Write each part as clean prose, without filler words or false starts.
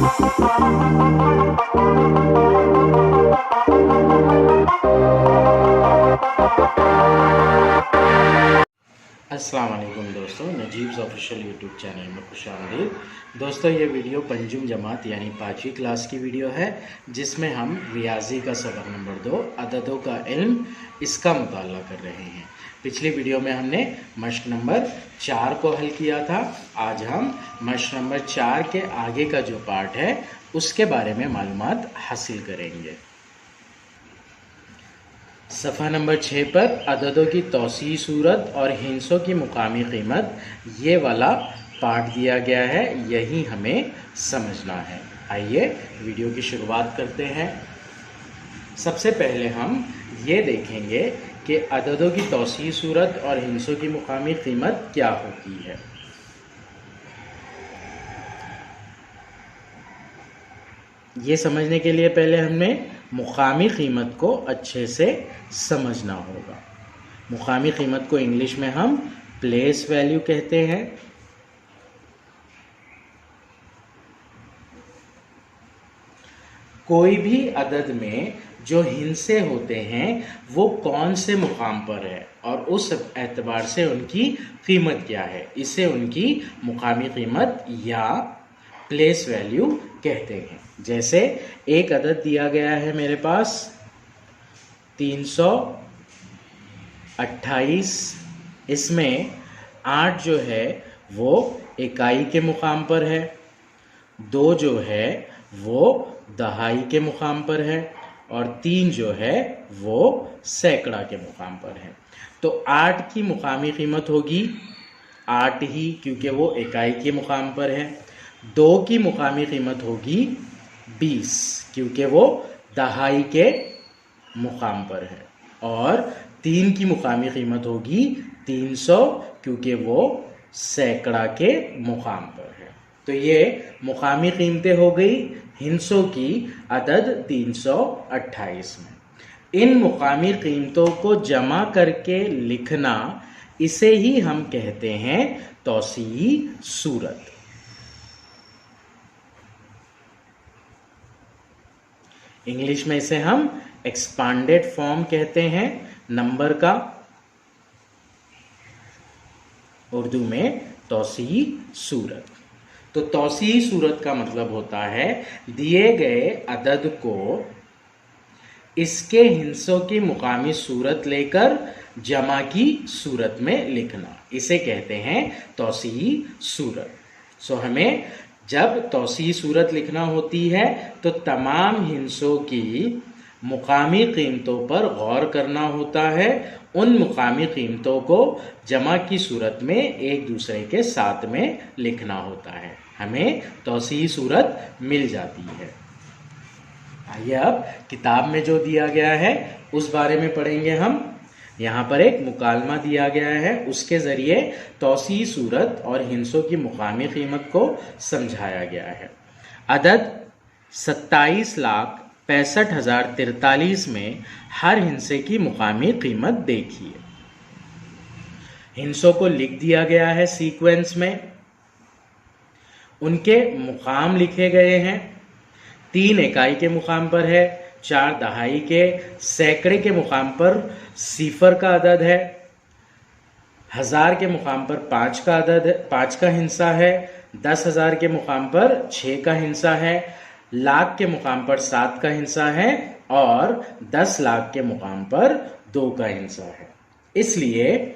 अस्सलाम वालेकुम दोस्तों, नजीब्स ऑफिशियल यूट्यूब चैनल में खुशामदीद। दोस्तों, ये वीडियो पंजुम जमात यानी 5वीं क्लास की वीडियो है, जिसमें हम रियाजी का सबक नंबर 2 अददों का इल्म इसका मुताला कर रहे हैं। पिछली वीडियो में हमने मश्क नंबर 4 को हल किया था। आज हम मश्क नंबर 4 के आगे का जो पार्ट है उसके बारे में मालूमात हासिल करेंगे। सफ़ा नंबर 6 पर अददों की तौसीई सूरत और हिंसों की मुकामी कीमत, ये वाला पार्ट दिया गया है, यही हमें समझना है। आइए वीडियो की शुरुआत करते हैं। सबसे पहले हम ये देखेंगे कि अददों की तौसीई सूरत और हिंसों की मुकामी कीमत क्या होती है। ये समझने के लिए पहले हमने मुकामी कीमत को अच्छे से समझना होगा। मुकामी कीमत को इंग्लिश में हम प्लेस वैल्यू कहते हैं। कोई भी अदद में जो हिस्से होते हैं वो कौन से मुकाम पर है और उस एतबार से उनकी कीमत क्या है, इसे उनकी मुकामी कीमत या प्लेस वैल्यू कहते हैं। जैसे एक अदद दिया गया है मेरे पास 328, इसमें 8 जो है वो इकाई के मुकाम पर है, 2 जो है वो दहाई के मुकाम पर है और 3 जो है वो सैकड़ा के मुकाम पर है। तो 8 की मुकामी कीमत होगी 8 ही, क्योंकि वो इकाई के मुकाम पर है। 2 की मुकामी कीमत होगी 20, क्योंकि वो दहाई के मुकाम पर है। और 3 की मुकामी कीमत होगी 300, क्योंकि वो सैकड़ा के मुकाम पर है। तो ये मुकामी कीमतें हो गई हिंसों की अदद 328 में। इन मुकामी कीमतों को जमा करके लिखना, इसे ही हम कहते हैं तौसीई सूरत। इंग्लिश में इसे हम एक्सपांडेड फॉर्म कहते हैं नंबर का, उर्दू में तौसीई सूरत। तो तौसीई सूरत का मतलब होता है दिए गए अदद को इसके हिस्सों की मुकामी सूरत लेकर जमा की सूरत में लिखना, इसे कहते हैं तौसीई सूरत। हमें जब तौसीई सूरत लिखना होती है तो तमाम हिस्सों की मुकामी कीमतों पर गौर करना होता है। उन मुकामी कीमतों को जमा की सूरत में एक दूसरे के साथ में लिखना होता है, हमें तौसीई सूरत मिल जाती है। आइए अब किताब में जो दिया गया है उस बारे में पढ़ेंगे हम। यहाँ पर एक मुकालमा दिया गया है, उसके ज़रिए तौसीई सूरत और हिंसों की मुकामी कीमत को समझाया गया है। अदद 27,65,043 में हर हिस्से की मुकामी कीमत देखिए। हिस्सों को लिख दिया गया है सीक्वेंस में, उनके मुकाम लिखे गए हैं। 3 इकाई के मुकाम पर है, 4 दहाई के, सैकड़े के मुकाम पर सिफर का अदद है, 1000 के मुकाम पर 5 का अदद है, 5 का हिस्सा है, 10,000 के मुकाम पर 6 का हिस्सा है, लाख के मुकाम पर 7 का हिस्सा है और 10 लाख के मुकाम पर 2 का हिस्सा है। इसलिए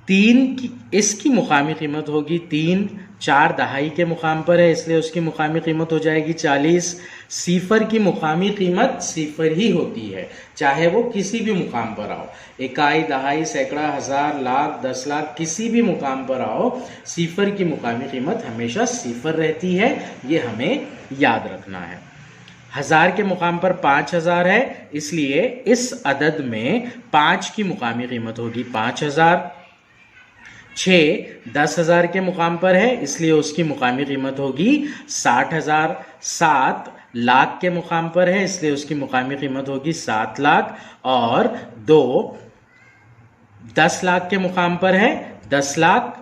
3 की इसकी मुकामी कीमत होगी 3। 4 दहाई के मुकाम पर है, इसलिए उसकी मुकामी कीमत हो जाएगी 40। सिफर की मुकामी कीमत सिफर ही होती है, चाहे वो किसी भी मुकाम पर आओ, इकाई, दहाई, सैकड़ा, 1000, लाख, 10 लाख, किसी भी मुकाम पर आओ, सिफर की मुकामी कीमत हमेशा सिफर रहती है, ये हमें याद रखना है। 1000 के मुकाम पर 5000 है, इसलिए इस अदद में 5 की मुकामी कीमत होगी 5000। 6 10,000 के मुकाम पर है, इसलिए उसकी मुकामी कीमत होगी 60,000। 7 लाख के मुकाम पर है, इसलिए उसकी मुकामी कीमत होगी 7 लाख। और 2 10 लाख के मुकाम पर है, 10 लाख।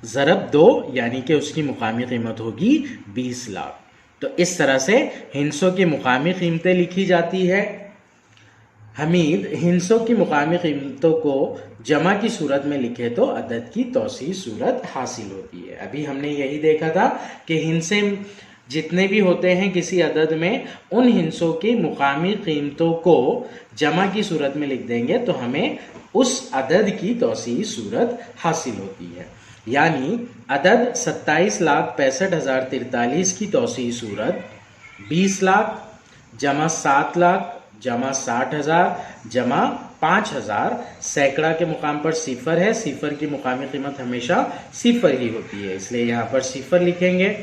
ज़रब 2 यानी कि उसकी मुकामी कीमत होगी 20 लाख। तो इस तरह से हिंसों की मुकामी कीमतें लिखी जाती है। हमीद हिंसों की मुकामी कीमतों को जमा की सूरत में लिखे तो अदद की तौसीह सूरत हासिल होती है। अभी हमने यही देखा था कि हिंसे जितने भी होते हैं किसी अदद में, उन हिंसों की मुकामी कीमतों को जमा की सूरत में लिख देंगे तो हमें उस अदद की तौसीह सूरत हासिल होती है। यानी अदद 27,65,043 की तौसीह सूरत 20 लाख जमा 7 लाख जमा 60,000 जमा 5,000, सैकड़ा के मुकाम पर सिफर है, सिफर की मुकामी कीमत हमेशा सिफर ही होती है इसलिए यहाँ पर सिफर लिखेंगे,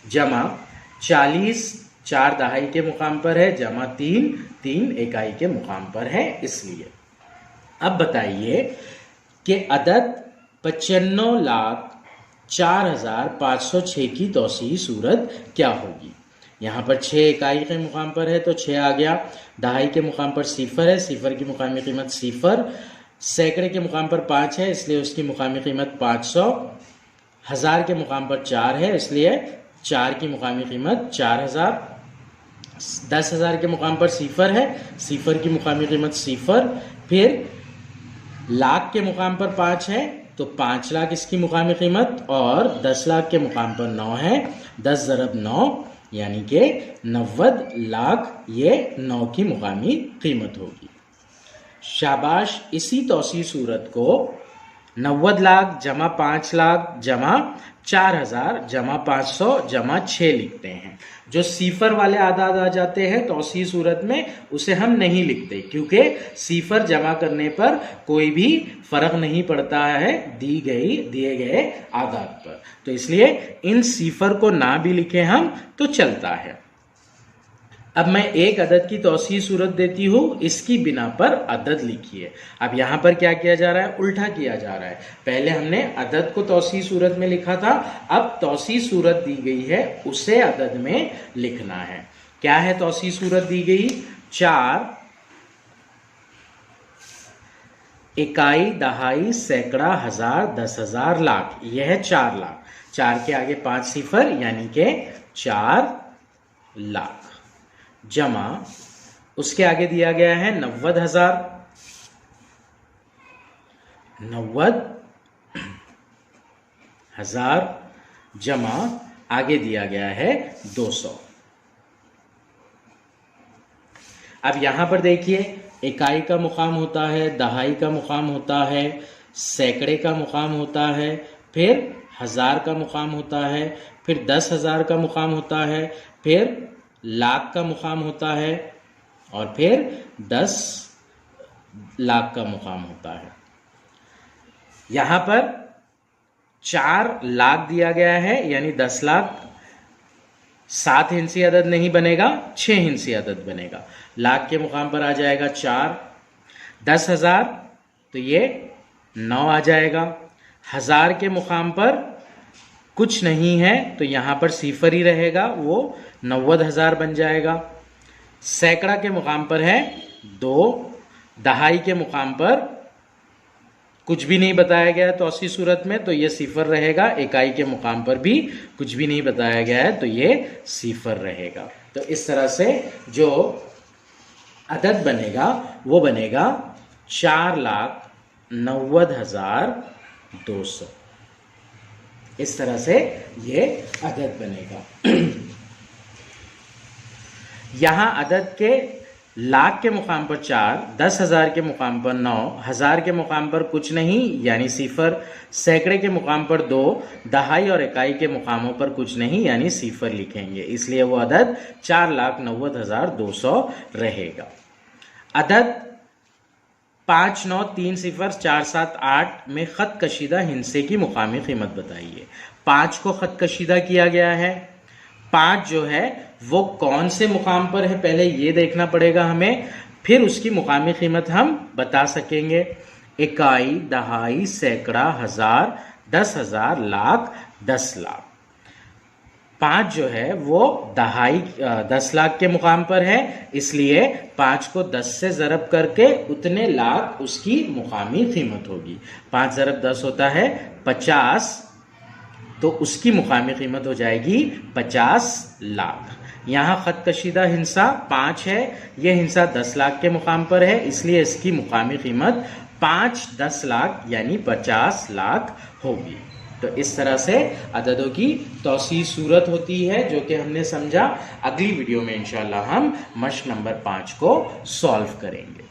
जमा 40 4 दहाई के मुकाम पर है, जमा 3 इकाई के मुकाम पर है इसलिए। अब बताइए कि अदद 95,04,506 की तौसीह सूरत क्या होगी। यहाँ पर 6 इकाई के मुकाम पर है तो 6 आ गया, दहाई के मुकाम पर सिफर है, सिफर की मुकामी कीमत सिफर, सैकड़े के मुकाम पर 5 है इसलिए उसकी मुकामी कीमत 500, हज़ार के मुकाम पर 4 है इसलिए 4 की मुकामी कीमत 4,000, 10,000 के मुकाम पर सिफर है, सिफर की मुकामी कीमत सिफर, फिर लाख के मुकाम पर 5 है तो 5 लाख इसकी मुकामी कीमत, और 10 लाख के मुकाम पर 9 है, 10 ज़रब 9 यानी कि 90 लाख, ये 9 की मुकामी कीमत होगी। शाबाश, इसी तौसीह सूरत को 90 लाख जमा 5 लाख जमा 4,000 जमा 500 जमा 6 लिखते हैं। जो सिफर वाले आदाद आ जाते हैं तौसीह सूरत में उसे हम नहीं लिखते क्योंकि सिफर जमा करने पर कोई भी फर्क नहीं पड़ता है दिए गए आदाद पर, तो इसलिए इन सिफर को ना भी लिखे हम तो चलता है। अब मैं एक अदद की तौसीह सूरत देती हूँ, इसकी बिना पर अदद लिखिए। अब यहाँ पर क्या किया जा रहा है, उल्टा किया जा रहा है। पहले हमने अदद को तौसीह सूरत में लिखा था, अब तौसीह सूरत दी गई है उसे अदद में लिखना है। क्या है तौसीह सूरत दी गई, 4 इकाई दहाई सैकड़ा हज़ार 10,000 लाख, यह है 4 लाख, 4 के आगे 5 सिफर यानी कि 4 लाख, जमा उसके आगे दिया गया है 90,000, 90,000 जमा आगे दिया गया है 200। अब यहां पर देखिए इकाई का मुकाम होता है, दहाई का मुकाम होता है, सैकड़े का मुकाम होता है, फिर 1000 का मुकाम होता है, फिर 10,000 का मुकाम होता है, फिर लाख का मुकाम होता है और फिर 10 लाख का मुकाम होता है। यहां पर 4 लाख दिया गया है यानी 10 लाख, 7 हिंसी अदद नहीं बनेगा, 6 हिंसी अदद बनेगा। लाख के मुकाम पर आ जाएगा 4, 10,000 तो ये 9 आ जाएगा, 1000 के मुकाम पर कुछ नहीं है तो यहाँ पर सिफर ही रहेगा, वो 90,000 बन जाएगा। सैकड़ा के मुकाम पर है 2, दहाई के मुकाम पर कुछ भी नहीं बताया गया है तौसीह सूरत में तो ये सिफर रहेगा, इकाई के मुकाम पर भी कुछ भी नहीं बताया गया है तो ये सिफर रहेगा। तो इस तरह से जो अदद बनेगा वो बनेगा 4,90,200, इस तरह से ये अदद बनेगा। यहाँ अदद के लाख के मुकाम पर 4, 10,000 के मुकाम पर 9, 1000 के मुकाम पर कुछ नहीं यानी सिफर, सैकड़े के मुकाम पर 2, दहाई और इकाई के मुकामों पर कुछ नहीं यानी सिफर लिखेंगे, इसलिए वो अदद 4,90,200 रहेगा। अदद 5, 9, 3 सिफर 4, 7, 8 में खत कशीदा हिंसे की मुकामी कीमत बताइए। 5 को खत कशीदा किया गया है, 5 जो है वो कौन से मुकाम पर है पहले ये देखना पड़ेगा हमें, फिर उसकी मुकामी कीमत हम बता सकेंगे। इकाई, दहाई, सैकड़ा, 1000, 10,000, लाख, 10 लाख। 5 जो है वो दहाई 10 लाख के मुकाम पर है, इसलिए 5 को 10 से ज़रब करके उतने लाख उसकी मुकामी कीमत होगी। 5 ज़रब 10 होता है 50 तो उसकी मुकामी कीमत हो जाएगी 50 लाख। यहाँ खत कशीदा हिंसा 5 है, यह हिंसा 10 लाख के मुकाम पर है, इसलिए इसकी मुकामी कीमत 5-10 लाख यानी 50 लाख होगी। तो इस तरह से अददों की तौसीह सूरत होती है, जो कि हमने समझा। अगली वीडियो में इंशाल्लाह हम मश्क नंबर 5 को सॉल्व करेंगे।